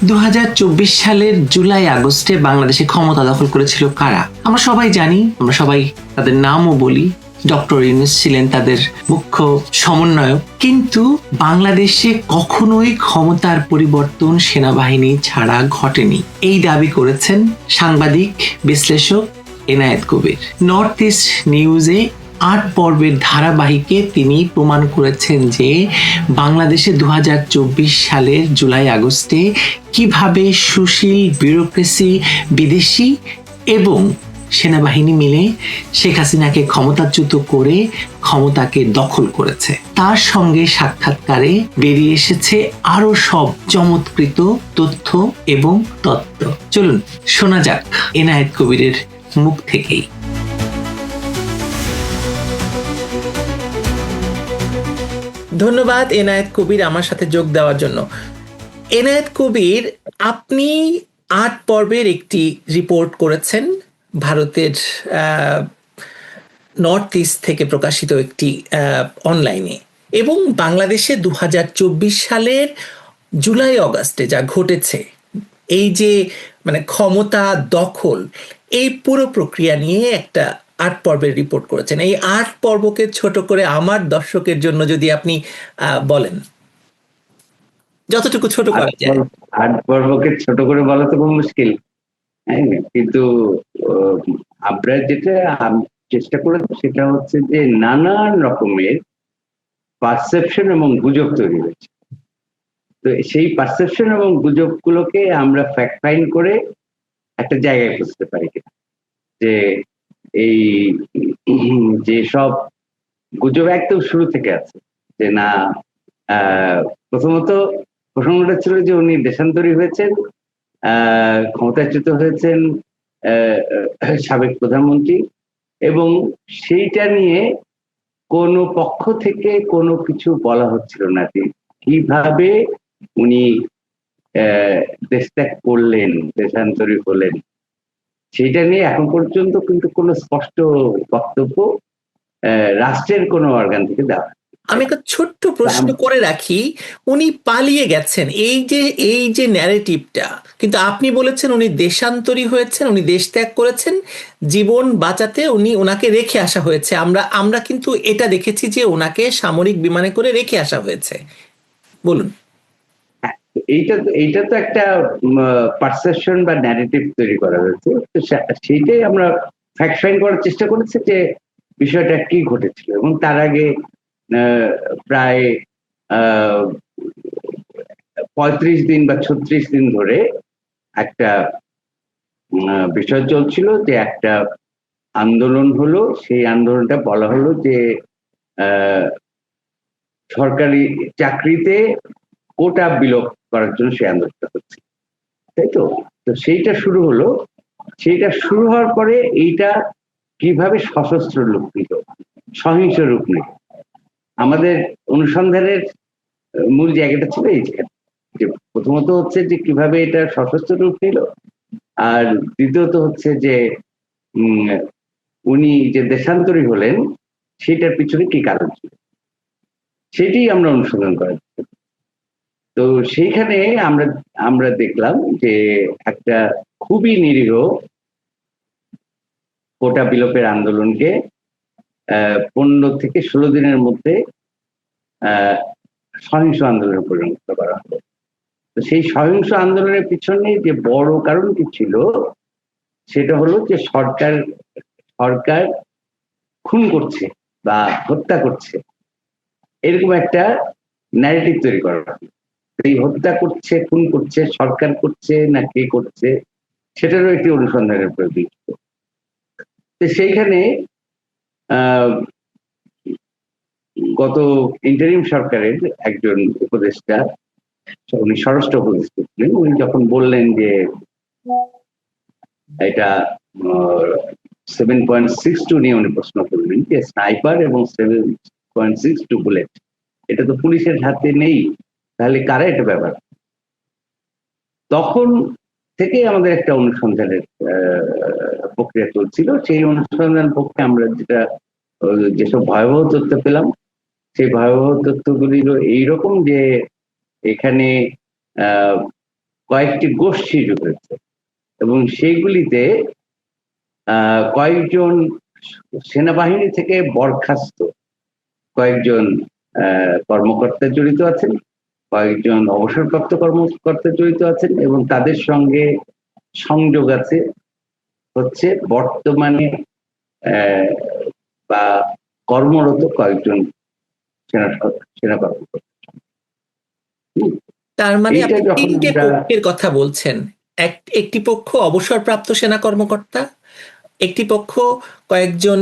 2024 সালের জুলাই আগস্টে বাংলাদেশে ক্ষমতা দখল করেছিল কারা? আমরা সবাই জানি, আমরা সবাই তাদের নামও বলি। ডক্টর ইউনূস ছিলেন তাদের মুখ্য সমন্বয়ক। কিন্তু বাংলাদেশে কখনোই ক্ষমতার পরিবর্তন সেনাবাহিনী ছাড়া ঘটেনি, এই দাবি করেছেন সাংবাদিক বিশ্লেষক এনায়েত কবির। নর্থ ইস্ট নিউজে ৮ পর্বের ধারাবাহিকে তিনি প্রমাণ করেছেন যে বাংলাদেশে 2024 সালের জুলাই আগস্টে কিভাবে সুশীল ব্যুরোক্রেসি, বিদেশি এবং সেনাবাহিনী মিলে শেখ হাসিনাকে ক্ষমতাচ্যুত করে ক্ষমতাকে দখল করেছে। তার সঙ্গে সাক্ষাৎকারে বেরিয়ে এসেছে আরো সব চমৎকৃত তথ্য এবং তত্ত্ব। চলুন শোনা যাক এনায়েত কবিরের মুখ থেকেই। ধন্যবাদ এনায়েত কবির আমার সাথে যোগ দেওয়ার জন্য। এনায়েত কবির, আপনি ৮ পর্বের একটি রিপোর্ট করেছেন ভারতের নর্থ ইস্ট থেকে প্রকাশিত একটি অনলাইনে, এবং বাংলাদেশে 2024 সালের জুলাই অগাস্টে যা ঘটেছে, এই যে ক্ষমতা দখল, এই পুরো প্রক্রিয়া নিয়ে একটা ৮ পর্বের রিপোর্ট করেছেন। এই ৮ পর্বকে ছোট করে আমার দর্শকের জন্য যদি আপনি বলেন, যতটুকু ছোট করা যায়। ৮ পর্বকে ছোট করে বলা তো খুব মুশকিল, কিন্তু আমরা যেটা চেষ্টা করেছি সেটা হচ্ছে যে নানান রকমের পারসেপশন এবং গুজব তৈরি হয়েছে। তো সেই পারসেপশন এবং গুজবগুলোকে আমরা ফ্যাক্ট ফাইন্ড করে একটা জায়গায় বুঝতে পারি কিনা, যে এই যে সব গুজব একদম শুরু থেকে আছে, যে না, প্রথমত প্রসঙ্গটা ছিল যে উনি দেশান্তরী হয়েছেন, ক্ষমতাচ্যুত হয়েছেন সাবেক প্রধানমন্ত্রী, এবং সেইটা নিয়ে কোনো পক্ষ থেকে কোনো কিছু বলা হচ্ছিল না যে কিভাবে উনি দেশ ত্যাগ করলেন, দেশান্তরী হলেন। সেইটা নিয়ে এখন পর্যন্ত কিন্তু কোনো স্পষ্ট বক্তব্য রাষ্ট্রের কোনো অর্গান থেকে দেওয়া। আমি একটা ছোট্ট প্রশ্ন করে রাখি, উনি পালিয়ে গেছেন এই যে ন্যারেটিভটা, কিন্তু আপনি বলেছেন উনি দেশান্তরী হয়েছেন, উনি দেশ ত্যাগ করেছেন, জীবন বাঁচাতে ওনাকে রেখে আসা হয়েছে। আমরা কিন্তু এটা দেখেছি যে ওনাকে সামরিক বিমানে করে রেখে আসা হয়েছে। বলুন। এইটা তো একটা পারসেপশন বা ন্যারেটিভ তৈরি করা হয়েছে, তো সেইটাই আমরা ফ্যাক্ট ফাইন্ড করার চেষ্টা করেছি যে বিষয়টা কি ঘটেছিল। এবং তার আগে প্রায় 35 দিন বা 36 দিন ধরে একটা বিষয় চলছিল, যে একটা আন্দোলন হলো। সেই আন্দোলনটা বলা হলো যে সরকারি চাকরিতে কোটা বিলোপ করার জন্য সেই আন্দোলনটা হচ্ছে, তাই তো। তো সেইটা শুরু হলো। সেইটা শুরু হওয়ার পরে এইটা কিভাবে সশস্ত্র রূপ নিল, সহিংস রূপ নিল, আমাদের অনুসন্ধানের মূল জায়গাটা ছিল এই যে প্রথমত হচ্ছে যে কিভাবে এটা সশস্ত্র রূপ নিল, আর দ্বিতীয়ত হচ্ছে যে উনি যে দেশান্তরী হলেন সেটার পিছনে কি কারণ ছিল, সেটি আমরা অনুসন্ধান করার। তো সেইখানে আমরা দেখলাম যে একটা খুবই নিরীহ কোটা বিলোপের আন্দোলনকে 15 থেকে 16 দিনের মধ্যে সহিংস আন্দোলনে পরিণত করা হলো। তো সেই সহিংস আন্দোলনের পিছনে যে বড় কারণ কি ছিল, সেটা হলো যে সরকার খুন করছে বা হত্যা করছে, এরকম একটা ন্যারেটিভ তৈরি করা হলো। এই হত্যা করছে, খুন করছে, সরকার করছে না কে করছে, সেটারও একটি অনুসন্ধানের প্রয়োজন। তো সেইখানে গত ইন্টারিম সরকারের একজন উপদেষ্টা, উনি স্বরাষ্ট্র উপদেষ্টা ছিলেন, উনি যখন বললেন যে এটা 7.62 নিয়ে উনি প্রশ্ন করলেন যে স্নাইপার এবং 7.62 বুলেট, এটা তো পুলিশের হাতে নেই, তাহলে কারা এটা ব্যবহার। তখন থেকে আমাদের একটা অনুসন্ধানের প্রক্রিয়া চলছিল। সেই অনুসন্ধান পক্ষে আমরা যেসব ভয়াবহ তথ্য পেলাম, সেই ভয়াবহ তথ্যগুলি এইরকম যে এখানে কয়েকটি গোষ্ঠী ঢুকেছে এবং সেইগুলিতে কয়েকজন সেনাবাহিনী থেকে বরখাস্ত কয়েকজন কর্মকর্তা জড়িত আছেন, কয়েকজন অবসরপ্রাপ্ত কর্মকর্তা জড়িত আছেন এবং তাদের সঙ্গে সংযোগ আছে হচ্ছে বর্তমানে বা কর্মরত কয়েকজন সেনা কর্মকর্তা। তার মানে এইটা আপনি যখন তিনটে আমরা পক্ষের কথা বলছেন। একটি পক্ষ অবসরপ্রাপ্ত সেনা কর্মকর্তা, একটি পক্ষ কয়েকজন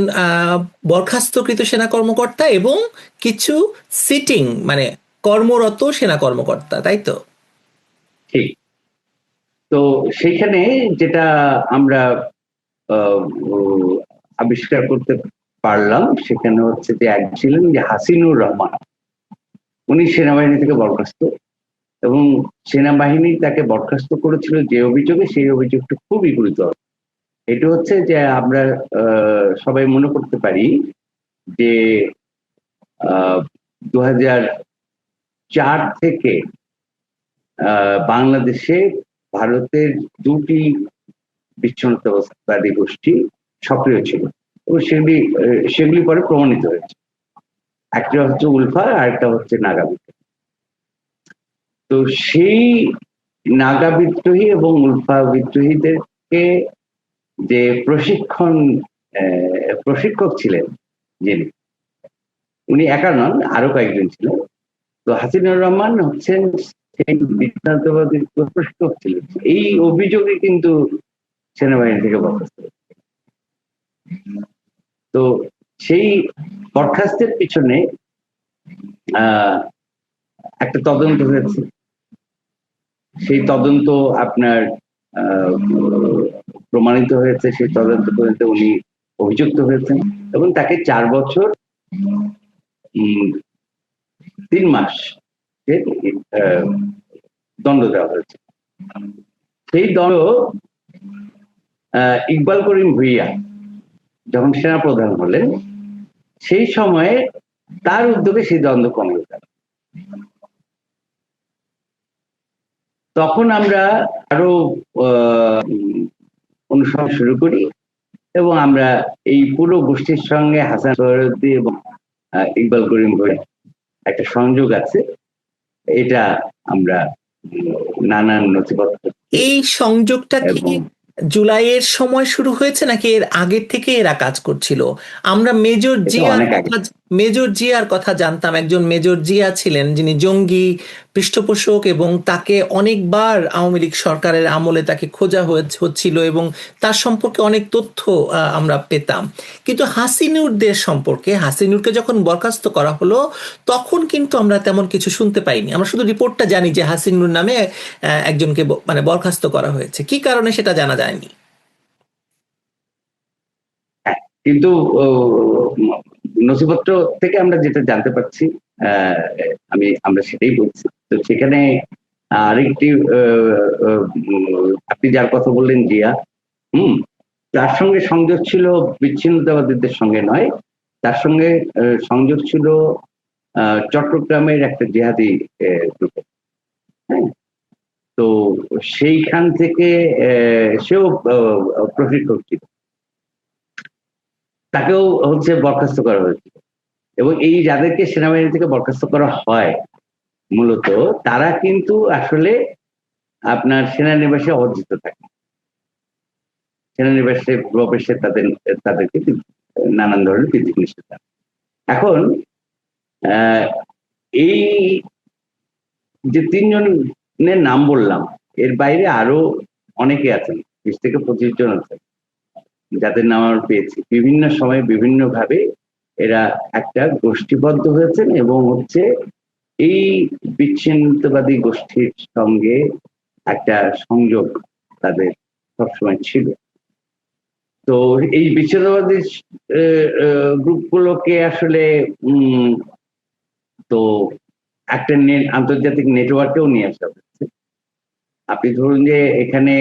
বরখাস্তকৃত সেনা কর্মকর্তা এবং কিছু সিটিং মানে কর্মরত সেনা কর্মকর্তা, তাই তো? ঠিক। তো সেইখানে যেটা আমরা আবিষ্কার করতে পারলাম সেখানে হচ্ছে যে এক ছিলেন যে হাসিনুর রহমান, উনি সেনাবাহিনী থেকে বরখাস্ত এবং সেনাবাহিনী তাকে বরখাস্ত করেছিল যে অভিযোগে, সেই অভিযোগটা খুবই গুরুতর। এটা হচ্ছে যে আমরা সবাই মনে করতে পারি যে 2004 থেকে বাংলাদেশে ভারতের দুটি বিচ্ছিন্নতাবাদী গোষ্ঠী সক্রিয় ছিল এবং সেগুলি পরে প্রমাণিত হয়েছে। একটা হচ্ছে উলফা আর একটা হচ্ছে নাগা বিদ্রোহী। তো সেই নাগা বিদ্রোহী এবং উলফা বিদ্রোহীদেরকে যে প্রশিক্ষক ছিলেন যিনি, উনি একা নন, আরো কয়েকজন ছিলেন। তো হাসিনুর রহমান হচ্ছেন সেই বিচ্ছিন্নতাবাদী প্রশিক্ষক ছিলেন। এই অভিযোগে কিন্তু সেনাবাহিনী থেকে বরখাস্ত। তো সেই বরখাস্তের পিছনে একটা তদন্ত হয়েছে। সেই তদন্ত আপনার প্রমাণিত হয়েছে, সেই তদন্ত পর্যন্ত উনি অভিযুক্ত হয়েছেন এবং তাকে 4 বছর 3 মাস দণ্ড দেওয়া হয়েছে। সেই দণ্ড ইকবাল করিম ভুইয়া যখন সেনাপ্রধান হলেন সেই সময়ে তার উদ্যোগে সেই দণ্ড কমে গেল। তখন আমরা আরো অনুসরণ শুরু করি এবং আমরা এই পুরো গোষ্ঠীর সঙ্গে হাসান সোহরাওয়ার্দী এবং ইকবাল করিম ভুইয়া একটা সংযোগ আছে, এটা আমরা নানান নথিপত্র। এই সংযোগটা কি জুলাইয়ের সময় শুরু হয়েছে নাকি এর আগের থেকে এরা কাজ করছিল? আমরা মেজর জিয়ার কথা জানতাম। একজন মেজর জিয়া ছিলেন যিনি জঙ্গি পৃষ্ঠপোষক এবং তাকে অনেকবার আওয়ামী লীগ সরকারের আমলে তাকে খোঁজা হচ্ছিল এবং তার সম্পর্কে অনেক তথ্য আমরা পেতাম। কিন্তু হাসিনুরদের সম্পর্কে, হাসিনুরকে যখন বরখাস্ত করা হলো তখন কিন্তু আমরা তেমন কিছু শুনতে পাইনি। আমরা শুধু রিপোর্টটা জানি যে হাসিনুর নামে একজনকে মানে বরখাস্ত করা হয়েছে, কি কারণে সেটা জানা যায়নি। কিন্তু নথিপত্র থেকে আমরা যেটা জানতে পারছি আমরা সেটাই বলছি। তো সেখানে আরেকটি আপনি যার কথা বললেন জিয়া, তার সঙ্গে সংযোগ ছিল বিচ্ছিন্নতাবাদীদের সঙ্গে নয়, তার সঙ্গে সংযোগ ছিল চট্টগ্রামের একটা জিহাদি গ্রুপে। হ্যাঁ, তো সেইখান থেকে সেও প্রশিক্ষক ছিল, তাকেও হচ্ছে বরখাস্ত করা হয়েছিল। এবং এই যাদেরকে সেনাবাহিনী থেকে বরখাস্ত করা হয় মূলত তারা কিন্তু আসলে আপনার সেনানিবাসে অর্জিত থাকে, সেনানিবাসে প্রবেশে তাদেরকে নানান ধরনের বিধি নিষেধ। এখন এই যে 3 জনের নাম বললাম এর বাইরে আরো অনেকে আছেন, 20 থেকে 25 জন আছেন যাদের নাম আমরা পেয়েছি। বিভিন্ন সময়ে বিভিন্ন ভাবে এরা একটা গোষ্ঠীবদ্ধ হয়েছেন এবং হচ্ছে এই বিচ্ছিন্নতাবাদী গোষ্ঠীর সঙ্গে একটা সংযোগ তাদের সবসময় ছিল। তো এই বিচ্ছিন্নতাবাদী গ্রুপগুলোকে আসলে তো একটা আন্তর্জাতিক নেটওয়ার্কেও নিয়ে আসা হচ্ছে। আপনি ধরুন যে এখানে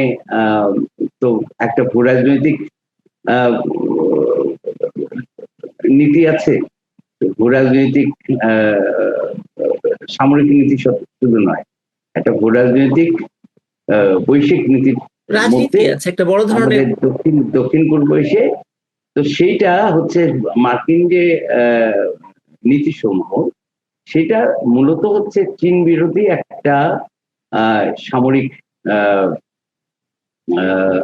তো একটা ভূ রাজনৈতিক নীতি আছে, ভূ রাজনৈতিক সামরিক নীতি শুধু নয়, একটা ভূ রাজনৈতিক বৈশ্বিক নীতির রাজনীতি মধ্যে আছে একটা বড় ধরনের। আমাদের দক্ষিণ পূর্ব এশিয়া, তো সেইটা হচ্ছে মার্কিন যে নীতিসমূহ, সেটা মূলত হচ্ছে চীন বিরোধী একটা সামরিক আহ, আহ,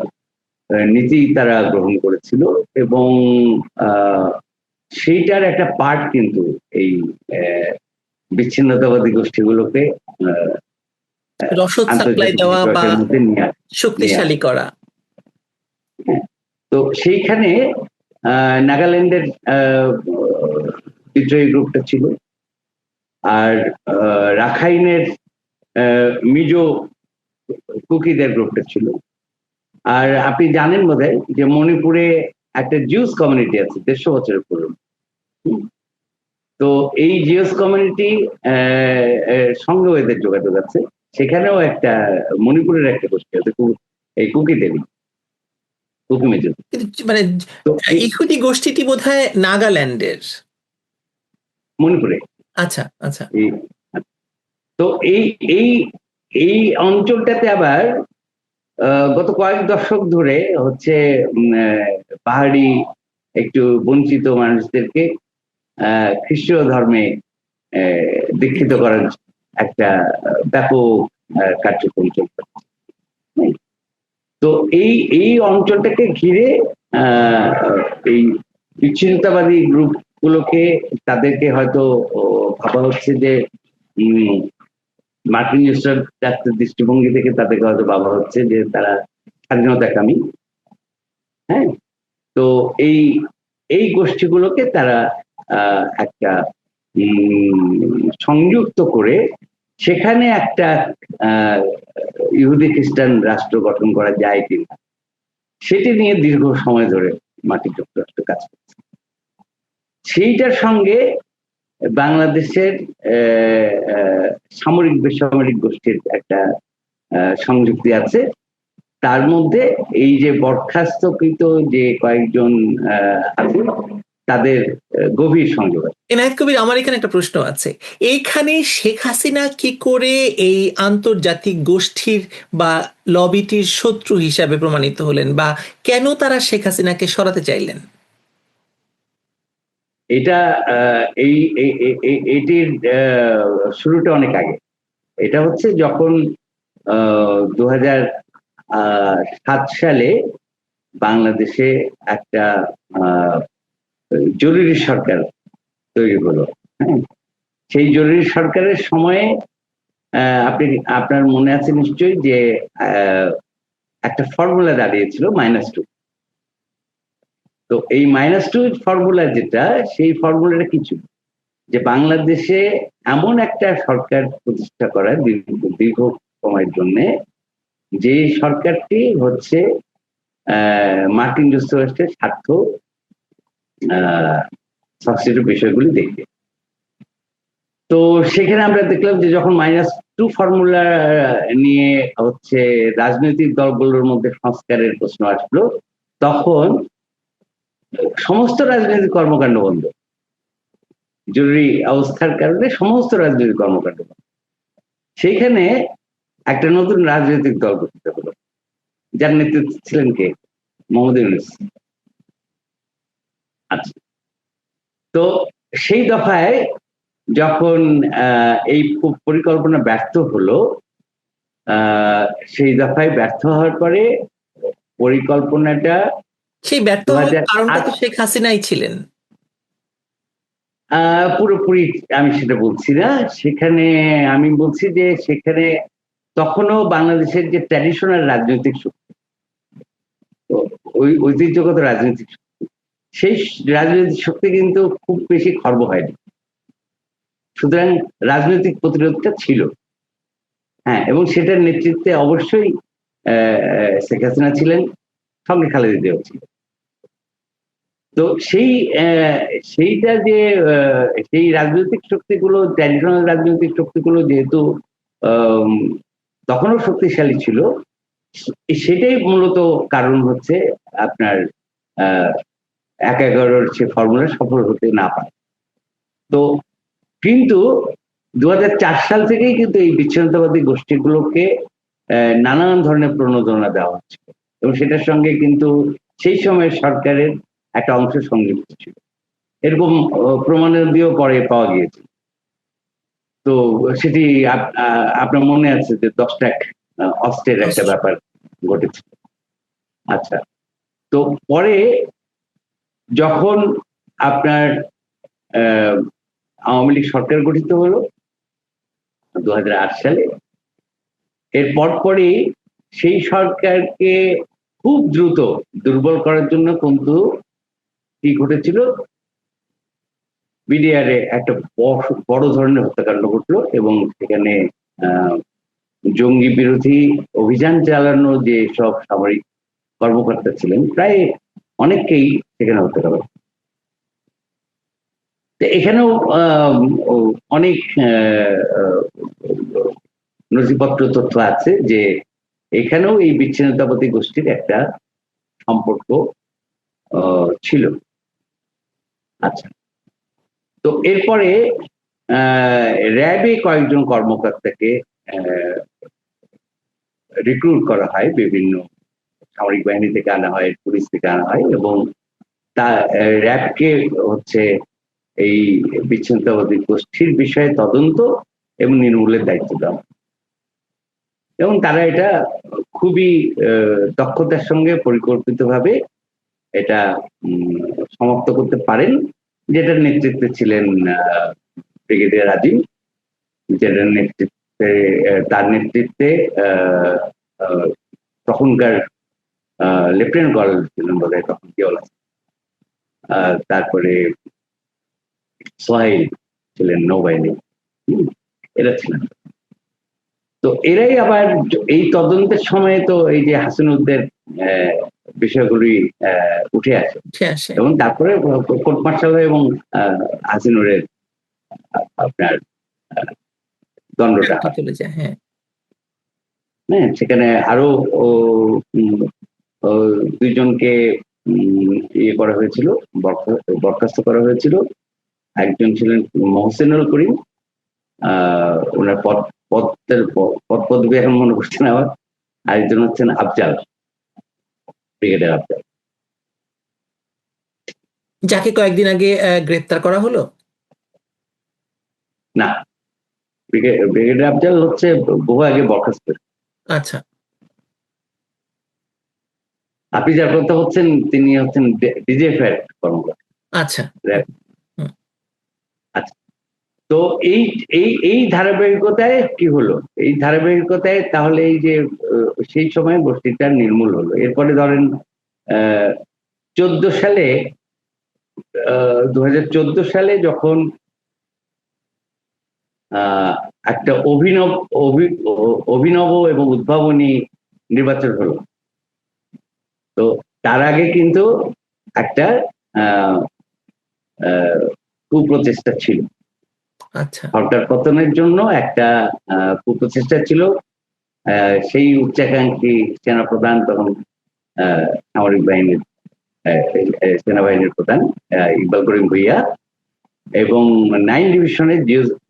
নীতি তারা গ্রহণ করেছিল, এবং সেইটার একটা পার্ট কিন্তু এই বিচ্ছিন্নতাবাদী গোষ্ঠীগুলোকে রসদ সাপ্লাই আন্তর্জাতিক দেওয়া বা নেটওয়ার্কের মধ্যে নিয়ে শক্তিশালী করা। তো সেইখানে নাগাল্যান্ডের বিদ্রোহী গ্রুপটা ছিল, আর রাখাইনের মিজো কুকিদের গ্রুপটা ছিল, আর আপনি জানেন বোধহয় যে মণিপুরে একটা জিউস কমিউনিটি আছে 150 বছরের পুরনো। তো এই জিউস কমিউনিটি সঙ্গেও এদের যোগাযোগ আছে, সেখানেও একটা মণিপুরের একটা গোষ্ঠী আছে, এই কুকিদেরই, কুকি মেজো। মানে তো ইহুদি গোষ্ঠীটি বোধহয় নাগাল্যান্ডের, মণিপুরে। আচ্ছা আচ্ছা। তো এই এই এই অঞ্চলটাতে আবার গত কয়েক দশক ধরে হচ্ছে পাহাড়ি একটু বঞ্চিত মানুষদেরকে খ্রিস্টীয় ধর্মে দীক্ষিত করার একটা ব্যাপক কার্যক্রম চলছে। তো এই অঞ্চলটাকে ঘিরে এই বিচ্ছিন্নতাবাদী গ্রুপগুলোকে, তাদেরকে হয়তো ভাবা হচ্ছে যে মার্কিন যুক্তরাষ্ট্রের দৃষ্টিভঙ্গি থেকে তাদেরকে হয়তো ভাবা হচ্ছে যে তারা স্বাধীনতাকামী। হ্যাঁ, তো এই গোষ্ঠীগুলোকে তারা একটা সংযুক্ত করে সেখানে একটা ইহুদি খ্রিস্টান রাষ্ট্র গঠন করা যায় কিনা, সেটি নিয়ে দীর্ঘ সময় ধরে মার্কিন যুক্তরাষ্ট্র কাজ করছে। সেইটার সঙ্গে বাংলাদেশের সামরিক বেসামরিক গোষ্ঠীর একটা সংযুক্তি আছে। তার মধ্যে এই যে বরখাস্তকৃত যে কয়েকজন আছে, তাদের গভীর সংযোগ আছে। এনায়েত কবির, আমার এখানে একটা প্রশ্ন আছে। এইখানে শেখ হাসিনা কি করে এই আন্তর্জাতিক গোষ্ঠীর বা লবিটির শত্রু হিসাবে প্রমাণিত হলেন, বা কেন তারা শেখ হাসিনাকে সরাতে চাইলেন? এটা এটির শুরুটা অনেক আগে। এটা হচ্ছে যখন 2007 সালে বাংলাদেশে একটা জরুরি সরকার তৈরি হলো। হ্যাঁ, সেই জরুরি সরকারের সময়ে আপনার মনে আছে নিশ্চয়ই যে একটা ফর্মুলা দাঁড়িয়েছিল -2। তো এই -2 ফর্মুলা যেটা, সেই ফর্মুলাটা কিছু যে বাংলাদেশে এমন একটা সরকার প্রতিষ্ঠা করা দীর্ঘ সময়ের জন্য, যে সরকারটি হচ্ছে মার্কিন যুক্তরাষ্ট্রের স্বার্থ সংশ্লিষ্ট বিষয়গুলি দেখবে। তো সেখানে আমরা দেখলাম যে যখন -2 ফর্মুলা নিয়ে হচ্ছে রাজনৈতিক দলগুলোর মধ্যে সংস্কারের প্রশ্ন আসলো, তখন সমস্ত রাজনৈতিক কর্মকাণ্ড বন্ধ। জরুরি অবস্থার কারণে সমস্ত রাজনৈতিক কর্মকাণ্ড বন্ধ। সেইখানে একটা নতুন রাজনৈতিক দল গঠিত হলো, যার নেতৃত্বে ছিলেন কে? মোহাম্মদ ইউনূস। আচ্ছা, তো সেই দফায় যখন এই পরিকল্পনা ব্যর্থ হলো, সেই দফায় ব্যর্থ হওয়ার পরে পরিকল্পনাটা, সেই ব্যর্থ হওয়ার কারণটা তো শেখ হাসিনাই ছিলেন। পুরোপুরি আমি সেটা বলছি না। সেখানে আমি বলছি যে সেখানে তখনও বাংলাদেশের যে ট্র্যাডিশনাল রাজনৈতিক শক্তি, ওই ঐতিহ্যগত রাজনৈতিক শক্তি, সেই রাজনৈতিক শক্তি কিন্তু খুব বেশি খর্ব হয়নি। সুতরাং রাজনৈতিক প্রতিরোধটা ছিল। হ্যাঁ, এবং সেটার নেতৃত্বে অবশ্যই শেখ হাসিনা ছিলেন, সঙ্গে খালেদা জিয়াও ছিলেন। তো সেইটা যে সেই রাজনৈতিক শক্তিগুলো, ট্র্যাডিশনাল রাজনৈতিক শক্তিগুলো যেহেতু তখনও শক্তিশালী ছিল, সেটাই মূলত কারণ হচ্ছে আপনার 1-11 সে ফর্মুলা সফল হতে না পারে। তো কিন্তু 2004 সাল থেকেই কিন্তু এই বিচ্ছিন্নতাবাদী গোষ্ঠীগুলোকে নানান ধরনের প্রণোদনা দেওয়া হচ্ছিল, এবং সেটার সঙ্গে কিন্তু সেই সময়ের সরকারের একটা অংশ সংযুক্ত ছিল। এরকম প্রমাণাদিও পরে পাওয়া গিয়েছে। তো সেটি আপনার মনে আছে যে 10 ট্রাক অস্ত্রের একটা ব্যাপার ঘটেছিল। আচ্ছা, তো পরে যখন আপনার আওয়ামী লীগ সরকার গঠিত হলো 2008 সালে, এর পরপরই সেই সরকারকে খুব দ্রুত দুর্বল করার জন্য কিন্তু কি ঘটেছিল, বিডিআরে একটা বড় ধরনের হত্যাকাণ্ড ঘটলো, এবং সেখানে জঙ্গি বিরোধী অভিযান চালানো যে সব সামরিক কর্মকর্তা ছিলেন প্রায় অনেককেই সেখানে হত্যা করা। এখানেও অনেক নথিপত্র তথ্য আছে যে এখানেও এই বিচ্ছিন্নতাবাদী গোষ্ঠীর একটা সম্পর্ক ছিল। আচ্ছা, তো এরপরে র্যাবে কয়েকজন কর্মকর্তাকে রিক্রুট করা হয়, বিভিন্ন সামরিক বাহিনী থেকে আনা হয়, পুলিশ থেকে আনা হয়, এবং তা র্যাবকে হচ্ছে এই বিচ্ছিন্নতাবাদী গোষ্ঠীর বিষয়ে তদন্ত এবং নির্মূলের দায়িত্ব দেওয়া, এবং তারা এটা খুবই দক্ষতার সঙ্গে পরিকল্পিতভাবে এটা সমাপ্ত করতে পারেন, যেটার নেতৃত্বে ছিলেন ব্রিগেডিয়ার আজিম, যেটার নেতৃত্বে তার নেতৃত্বে তখনকার লেফটেন্যান্ট কর্নেল ছিলেন বোধহয় তখন জিয়াউল হাসান, তারপরে সোহাইল ছিলেন নৌবাহিনী, এরা ছিলেন। তো এরাই আবার এই তদন্তের সময় তো এই যে হাসিনুরদের বিষয়গুলি উঠে আসে, এবং তারপরে কোর্ট মার্শাল হয় এবং হাসিনুরের আপনার দণ্ডটা হ্যাঁ, সেখানে আরো দুইজনকে ইয়ে করা হয়েছিল, বরখাস্ত করা হয়েছিল। একজন ছিলেন মহসিনুল করিম, ওনার পদ পদবি এখন মনে করছে না আমার। আরেকজন হচ্ছেন আফজাল, ব্রিগেডিয়ার আফজাল, যাকে কয়েকদিন আগে গ্রেফতার করা হলো। না, ব্রিগেডিয়ার আফজাল হচ্ছে বহু আগে বরখাস্ত। আচ্ছা, আপনি যার কথা হচ্ছেন তিনি হচ্ছেন ডিজিএফআই কর্মকর্তা। আচ্ছা আচ্ছা, তো এই ধারাবাহিকতায় কি হলো, এই ধারাবাহিকতায় তাহলে এই যে সেই সময় গোষ্ঠীটা নির্মূল হলো। এরপরে ধরেন 2014 সালে 2014 সালে যখন একটা অভিনব এবং উদ্ভাবনী নির্বাচন হলো, তো তার আগে কিন্তু একটা কুপ্রচেষ্টা ছিল। আচ্ছা, সরকার পতনের জন্য একটা কুপ্রচেষ্টা ছিল। সেই উচ্চাকাঙ্ক্ষী সেনাপ্রধান তখন সামরিক বাহিনীর সেনাবাহিনীর প্রধান ইকবাল করিম ভুইয়া, এবং 9 ডিভিশনের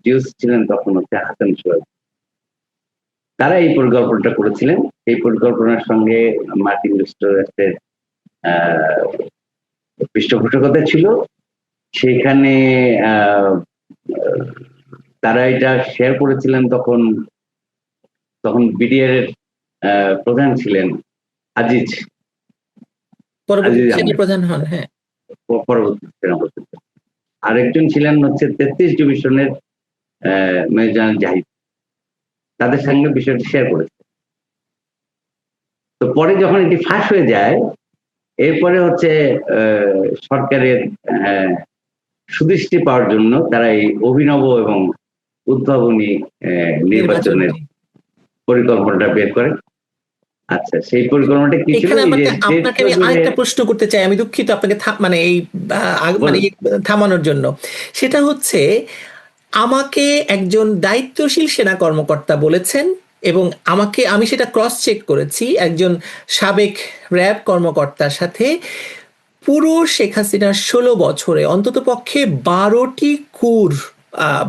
জিওস ছিলেন তখন হচ্ছে হাসান সোহেল। তারা এই পরিকল্পনাটা করেছিলেন। এই পরিকল্পনার সঙ্গে মার্কিন যুক্তরাষ্ট্রের পৃষ্ঠপোষকতা ছিল। সেখানে তারা এটা শেয়ার করেছিলেন। তখন বিডিআর এর প্রধান ছিলেন আজিজ, প্রধান হন। হ্যাঁ, পরবর্তী সেনাপতি। আরেকজন ছিলেন হচ্ছে 33 ডিভিশনের মেজর জেনারেল জাহিদ। তাদের সঙ্গে বিষয়টি শেয়ার করেছে। তো পরে যখন এটি ফাঁস হয়ে যায়, এরপরে হচ্ছে সরকারের সুদৃষ্টি পাওয়ার জন্য তারা এই অভিনব এবং উদ্ভাবনী নির্বাচনের পরিকল্পনাটা বের করে। আচ্ছা, সেই পরিকল্পনাটা কি ছিল? আপনাকে আমি আরেকটা প্রশ্ন করতে চাই, আমি দুঃখিত আপনাকে মানে এই থামানোর জন্য। সেটা হচ্ছে, আমাকে একজন দায়িত্বশীল সেনা কর্মকর্তা বলেছেন, এবং আমি সেটা ক্রস চেক করেছি একজন সাবেক র্যাব কর্মকর্তার সাথে, পুরো শেখ হাসিনার 16 বছরে অন্তত পক্ষে 12টি কুর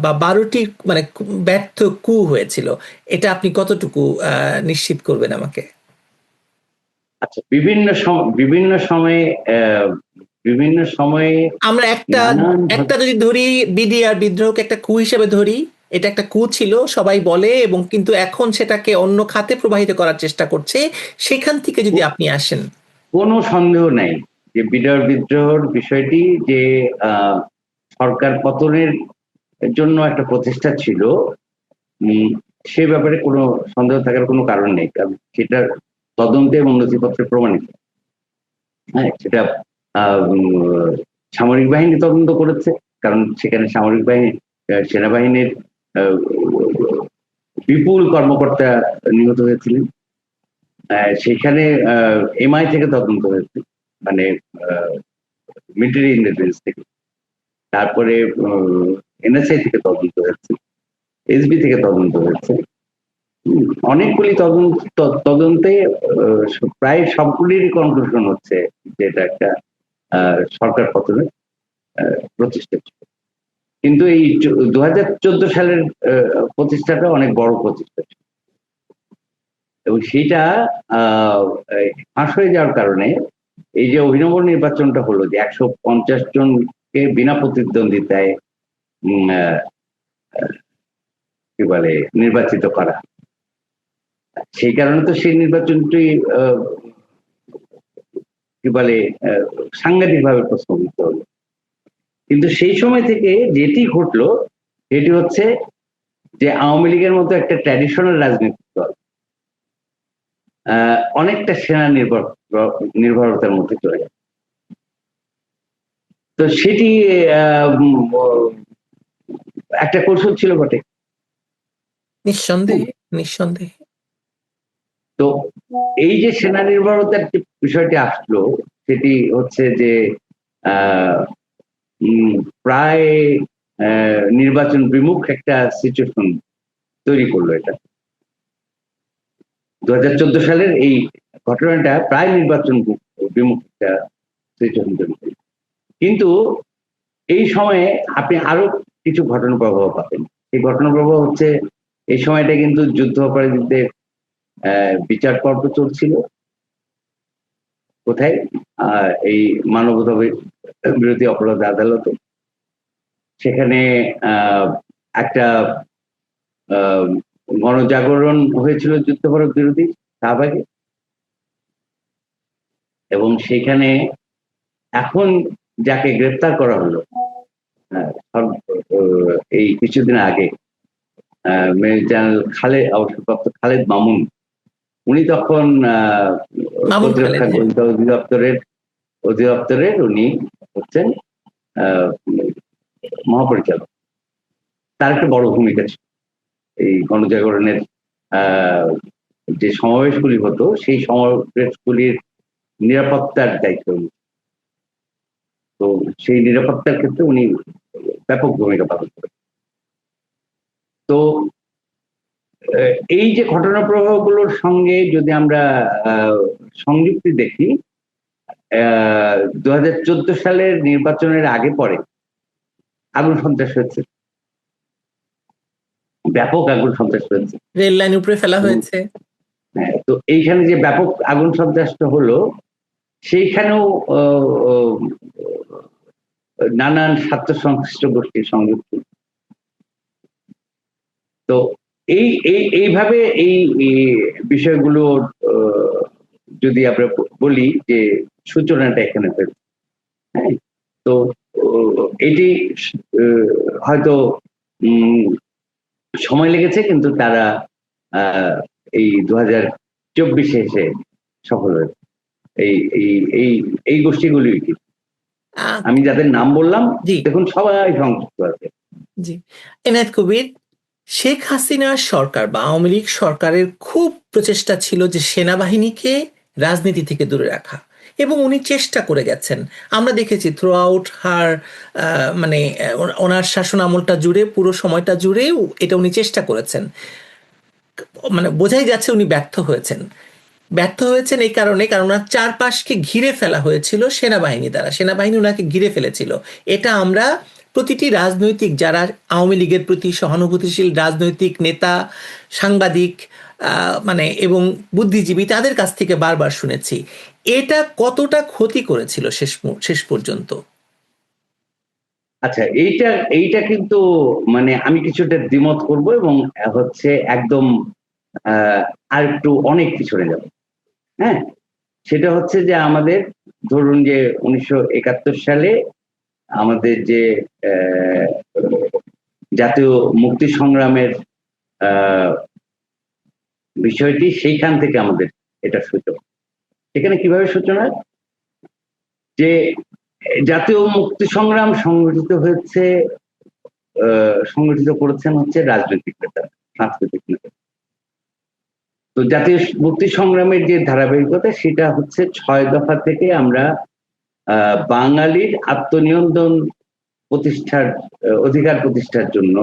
বা 12টি মানে ব্যর্থ কু হয়েছিল, এটা আপনি কতটুকু নিশ্চিত করবেন আমাকে? আচ্ছা, বিভিন্ন সময়ে আমরা একটা নানান একটা যদি ধরি, বিডিআর বিদ্রোহকে একটা কু হিসেবে ধরি, এটা একটা কু ছিল সবাই বলে, এবং কিন্তু এখন সেটাকে অন্য খাতে প্রবাহিত করার চেষ্টা করছে, সেখান থেকে যদি আপনি আসেন। কোনো সন্দেহ নাই যে বিদ্রোহর বিষয়টি যে সরকার পতনের জন্য একটা প্রচেষ্টা ছিল, সে ব্যাপারে কোনো সন্দেহ থাকার কোনো কারণ নেই, কারণ সেটা তদন্তে এবং নথিপত্রে প্রমাণিত। হ্যাঁ, সেটা সামরিক বাহিনী তদন্ত করেছে, কারণ সেখানে সেনাবাহিনীর আহ, বিপুল কর্মকর্তা নিহত হয়েছিলেন। সেখানে এমআই থেকে তদন্ত হয়েছে, মানে মিলিটারি ইন্টেলিজেন্স থেকে, তারপরে এনএসআই থেকে তদন্ত হয়েছে, এসবি থেকে তদন্ত হয়েছে। অনেকগুলি তদন্তে প্রায় সবগুলিরই কনক্লুশন হচ্ছে যে এটা একটা সরকার পতনের প্রচেষ্টা ছিল। কিন্তু এই 2014 সালের প্রচেষ্টাটা অনেক বড় প্রচেষ্টা ছিল, এবং সেইটা ফাঁস হয়ে যাওয়ার কারণে এই যে অভিনব নির্বাচনটা হলো, যে 150 জনকে বিনা প্রতিদ্বন্দ্বিতায় কি বলে নির্বাচিত করা, সেই কারণে তো সেই নির্বাচনটি কি বলে সাংঘাতিকভাবে প্রশ্নবিদ্ধ হলো। কিন্তু সেই সময় থেকে যেটি ঘটলো সেটি হচ্ছে যে আওয়ামী লীগের মতো একটা ট্র্যাডিশনাল রাজনৈতিক দল অনেকটা সেনা নির্ভরতার মধ্যে চলে যায়। তো সেটি একটা কৌশল ছিল বটে। নিঃসন্দেহে, নিঃসন্দেহে। তো এই যে সেনা নির্ভরতার যে বিষয়টি আসলো, সেটি হচ্ছে যে প্রায় নির্বাচন বিমুখ একটা সিচুয়েশন তৈরি করলো এটা। 2014 সালের এই ঘটনাটা প্রায় নির্বাচন বিমুখ একটা সিচুয়েশন তৈরি করলো। কিন্তু এই সময়ে আপনি আরো কিছু ঘটনা প্রবাহ পাবেন। এই ঘটনা প্রবাহ হচ্ছে, এই সময়টা কিন্তু যুদ্ধ অপরাধীদের বিচার পর্ব চলছিল। কোথায়? এই মানবতা বিরোধী অপরাধ আদালতে। সেখানে একটা গণজাগরণ হয়েছিল যুদ্ধাপরাধ বিরোধী শাহবাগে, এবং সেখানে এখন যাকে গ্রেপ্তার করা হলো এই কিছুদিন আগে, মেজর জেনারেল অবসরপ্রাপ্ত খালেদ মামুন, উনি তখন প্রতিরক্ষা গোয়েন্দা অধিদপ্তরের উনি হচ্ছেন মহাপরিচালক। তার একটা বড় ভূমিকা ছিল এই গণজাগরণের যে সমাবেশগুলি হতো, সেই সমাবেশগুলির নিরাপত্তার দায়িত্ব। তো সেই নিরাপত্তার ক্ষেত্রে উনি ব্যাপক ভূমিকা পালন করেন। তো এই যে ঘটনা প্রবাহগুলোর সঙ্গে যদি আমরা সংযুক্তি দেখি, 2014 সালের নির্বাচনের আগে পরে আগুন সন্ত্রাস হয়েছে, ব্যাপক আগুন সন্ত্রাস হয়েছে, রেল লাইন উপরে ফেলা হয়েছে। তো এইখানে যে ব্যাপক আগুন সন্ত্রাসটা হলো, সেইখানেও নানান স্বার্থ সংশ্লিষ্ট গোষ্ঠীর সংযুক্ত। তো এইভাবে এই বিষয়গুলো যদি আমরা বলি যে সূচনাটা এখানে হয়েছে। হ্যাঁ, তো এটি হয়তো সময় লেগেছে, কিন্তু তারা এই 2024 এসে সফল হয়েছে। এই গোষ্ঠীগুলি কি আমি যাদের নাম বললাম, দেখুন সবাই সংযুক্ত আছে। জি, এনায়েত কবির, শেখ হাসিনার সরকার বা আওয়ামী লীগ সরকারের খুব প্রচেষ্টা ছিল যে সেনাবাহিনীকে রাজনীতি থেকে দূরে রাখা, এবং উনি চেষ্টা করে গেছেন। আমরা দেখেছি থ্রু আউট হার, মানে ওনার শাসন আমলটা জুড়ে, পুরো সময়টা জুড়ে এটা উনি চেষ্টা করেছেন। মানে বোঝাই যাচ্ছে উনি ব্যর্থ হয়েছেন। এই কারণে, কারণ ওনার চারপাশকে ঘিরে ফেলা হয়েছিল সেনাবাহিনী দ্বারা, সেনাবাহিনী ওনাকে ঘিরে ফেলেছিল। এটা আমরা প্রতিটি রাজনৈতিক যারা আওয়ামী লীগের প্রতি সহানুভূতিশীল রাজনৈতিক নেতা, সাংবাদিক মানে এবং বুদ্ধিজীবী তাদের কাছ থেকে বারবার শুনেছি, এটা কতটা ক্ষতি করেছিল শেষ পর্যন্ত? আচ্ছা, এইটা কিন্তু মানে আমি কিছুটা দ্বিমত করব এবং হচ্ছে একদম আর একটু অনেক পিছনে যাব। হ্যাঁ, সেটা হচ্ছে যে আমাদের ধরুন যে 1971 সালে আমাদের যে জাতীয় মুক্তি সংগ্রামের বিষয়টি, সেইখান থেকে আমাদের এটা সূচনা। এখানে কিভাবে সূচনা? যে জাতীয় মুক্তি সংগ্রাম সংগঠিত করেছেন হচ্ছে রাজনৈতিক নেতা, সাংস্কৃতিক নেতা। তো জাতীয় মুক্তি সংগ্রামের যে ধারাবাহিকতা, সেটা হচ্ছে 6 দফা থেকে আমরা বাঙালির আত্মনিয়ন্ত্রণ প্রতিষ্ঠার অধিকার প্রতিষ্ঠার জন্য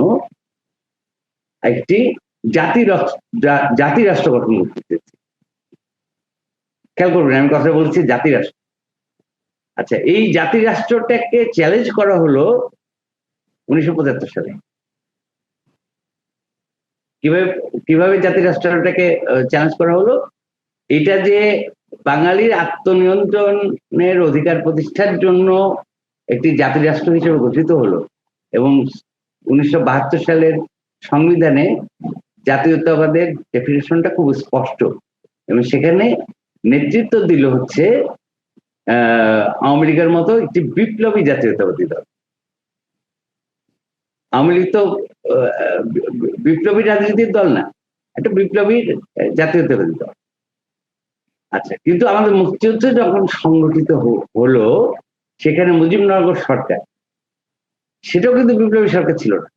একটি জাতি রাষ্ট্র গঠন করতে চেয়েছি। খেয়াল করবেন, আমি কথা বলছি জাতি রাষ্ট্র। আচ্ছা, এই জাতি রাষ্ট্রটাকে চ্যালেঞ্জ করা হলো 1975 সালে। কিভাবে জাতি রাষ্ট্রটাকে চ্যালেঞ্জ করা হলো? এটা যে বাঙালির আত্মনিয়ন্ত্রণের অধিকার প্রতিষ্ঠার জন্য একটি জাতি রাষ্ট্র হিসেবে গঠিত হলো, এবং 1972 সালের সংবিধানে জাতীয়তাবাদের ডেফিনেশনটা খুব স্পষ্ট, এবং সেখানে নেতৃত্ব দিল হচ্ছে আওয়ামী লীগের মতো একটি বিপ্লবী জাতীয়তাবাদী দল। আওয়ামী লীগ তো বিপ্লবী রাজনীতির দল না, একটা বিপ্লবী জাতীয়তাবাদী দল। আচ্ছা, কিন্তু আমাদের মুক্তিযুদ্ধ যখন সংগঠিত হলো, সেখানে মুজিবনগর সরকার, সেটাও কিন্তু বিপ্লবী সরকার ছিল না।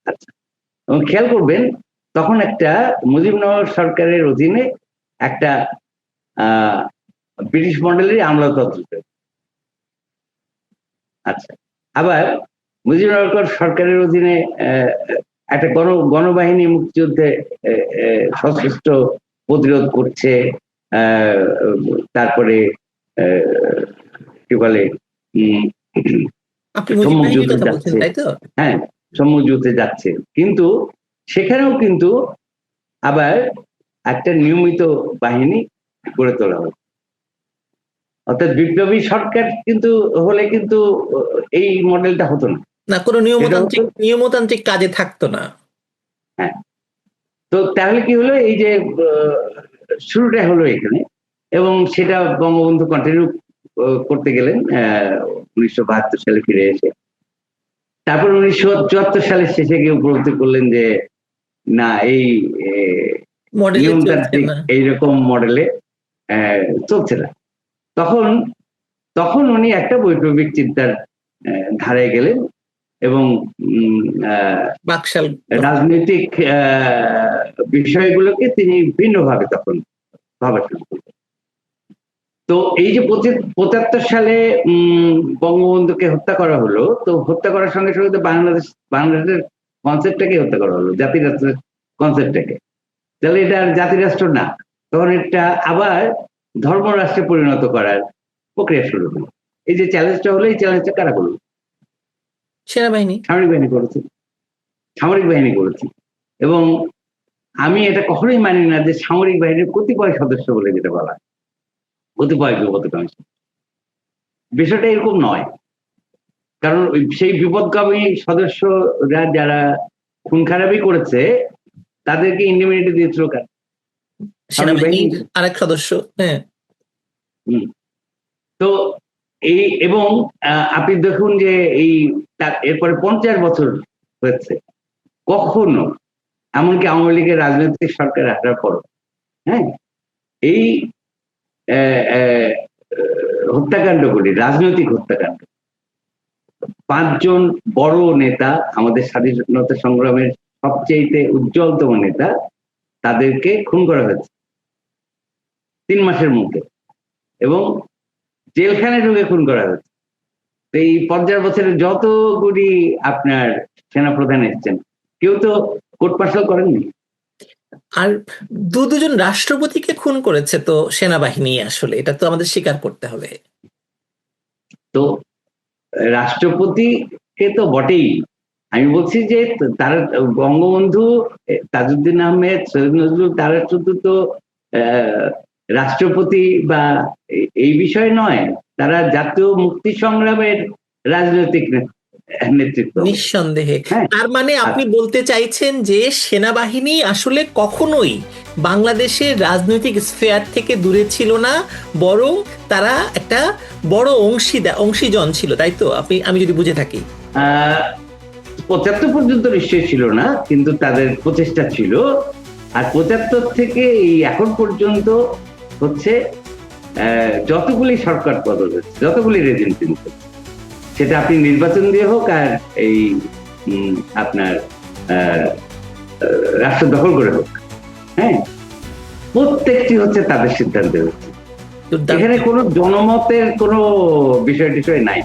আচ্ছা, এবং খেয়াল করবেন তখন একটা মুজিবনগর সরকারের অধীনে একটা ব্রিটিশ মডেলের আমলাতন্ত্র। আচ্ছা, আবার মুজিবনগর সরকারের অধীনে একটা গণবাহিনী মুক্তিযুদ্ধে সশস্ত্র প্রতিরোধ করছে, তারপরে কি বলে সম্মুখ যুদ্ধে যাচ্ছে। হ্যাঁ, সম্মুখ যুদ্ধে যাচ্ছে, কিন্তু সেখানেও কিন্তু আবার একটা নিয়মিত বাহিনী গড়ে তোলা হয়। অর্থাৎ বিপ্লবী সরকার কিন্তু হলে কিন্তু এই মডেলটা হতো না, না কোনো নিয়মতান্ত্রিক কাজে থাকতো না। হ্যাঁ, তো তাহলে কি হলো, এই যে শুরুটা হলো এখানে, এবং সেটা বঙ্গবন্ধু কন্টিনিউ করতে গেলেন 1972 সালে ফিরে এসে। তারপর 1974 সালের শেষে গিয়ে উপলব্ধি করলেন যে না, এই নিয়মতান্ত্রিক এইরকম মডেলে চলছে না। তখন উনি একটা বৈপ্লবিক চিন্তার ধারায় গেলেন, এবং রাজনৈতিক বিষয়গুলোকে তিনি ভিন্নভাবে তখন ভাবা শুরু করলেন। তো এই যে 75 সালে বঙ্গবন্ধুকে হত্যা করা হলো, তো হত্যা করার সঙ্গে সঙ্গে বাংলাদেশের কনসেপ্টটাকে হত্যা করা হলো, জাতি রাষ্ট্রের কনসেপ্টটাকে। তাহলে এটা আর জাতি রাষ্ট্র না, তখন এটা আবার ধর্মরাষ্ট্রে পরিণত করার প্রক্রিয়া শুরু হলো। এই যে চ্যালেঞ্জটা হলো, এই চ্যালেঞ্জটা কারা করলো? সেনাবাহিনী, সামরিক বাহিনী করেছে। এবং আমি এটা কখনোই মানি না যে সামরিক বাহিনীর কতিপয় সদস্য বলে যেটা বলা, কতিপয় বিপদগামী। বিষয়টা এরকম নয়, কারণ সেই বিপদগামী সদস্যরা যারা খুন খারাপি করেছে, তাদেরকে ইন্ডিমিনিটি দিয়েছিল কার? সেনাবাহিনীর আরেক সদস্য। হ্যাঁ, তো এই, এবং আপনি দেখুন যে এই এরপরে 50 বছর হয়েছে, কখনো এমনকি আওয়ামী লীগের রাজনৈতিক সরকার আসার পর, হ্যাঁ, এই হত্যাকাণ্ডগুলি, রাজনৈতিক হত্যাকাণ্ড, 5 জন বড় নেতা, আমাদের স্বাধীনতা সংগ্রামের সবচেয়ে উজ্জ্বলতম নেতা, তাদেরকে খুন করা হয়েছে 3 মাসের মধ্যে, এবং জেলখানায় ঢুকে খুন করা হয়েছে। এই 50 বছরের যতগুলি আপনার সেনাপ্রধান এসছেন, কেউ তো কোর্ট মার্শাল করেননি। আর দুজন রাষ্ট্রপতিকে খুন করেছে তো সেনাবাহিনী, আসলে এটা তো আমাদের স্বীকার করতে হবে। তো রাষ্ট্রপতিকে তো বটেই, আমি বলছি যে তারা বঙ্গবন্ধু, তাজউদ্দিন আহমেদ, সৈয়দ নজরুল, তারা শুধু তো রাষ্ট্রপতি বা এই বিষয় নয়, তারা জাতীয় মুক্তি সংগ্রামের রাজনৈতিক নেতৃত্ব। নিঃসন্দেহে। হ্যাঁ, তার মানে আপনি বলতে চাইছেন যে সেনাবাহিনী আসলে কখনোই বাংলাদেশের রাজনৈতিক স্ফেয়ার থেকে দূরে ছিল না, বরং তারা একটা বড় অংশীজন ছিল, তাই তো? আমি যদি বুঝে থাকি। 75 পর্যন্ত নিশ্চয়ই ছিল না, কিন্তু তাদের প্রচেষ্টা ছিল। আর 75 থেকে এই এখন পর্যন্ত হচ্ছে যতগুলি সরকার পদক হচ্ছে, যতগুলি রেজিম কিন্তু, সেটা আপনি নির্বাচন দিয়ে হোক আর এই আপনার রাষ্ট্র দখল করে হোক, হ্যাঁ, প্রত্যেকটি হচ্ছে তাদের সিদ্ধান্তে হচ্ছে। এখানে কোনো জনমতের কোনো বিষয় টিষয় নাই।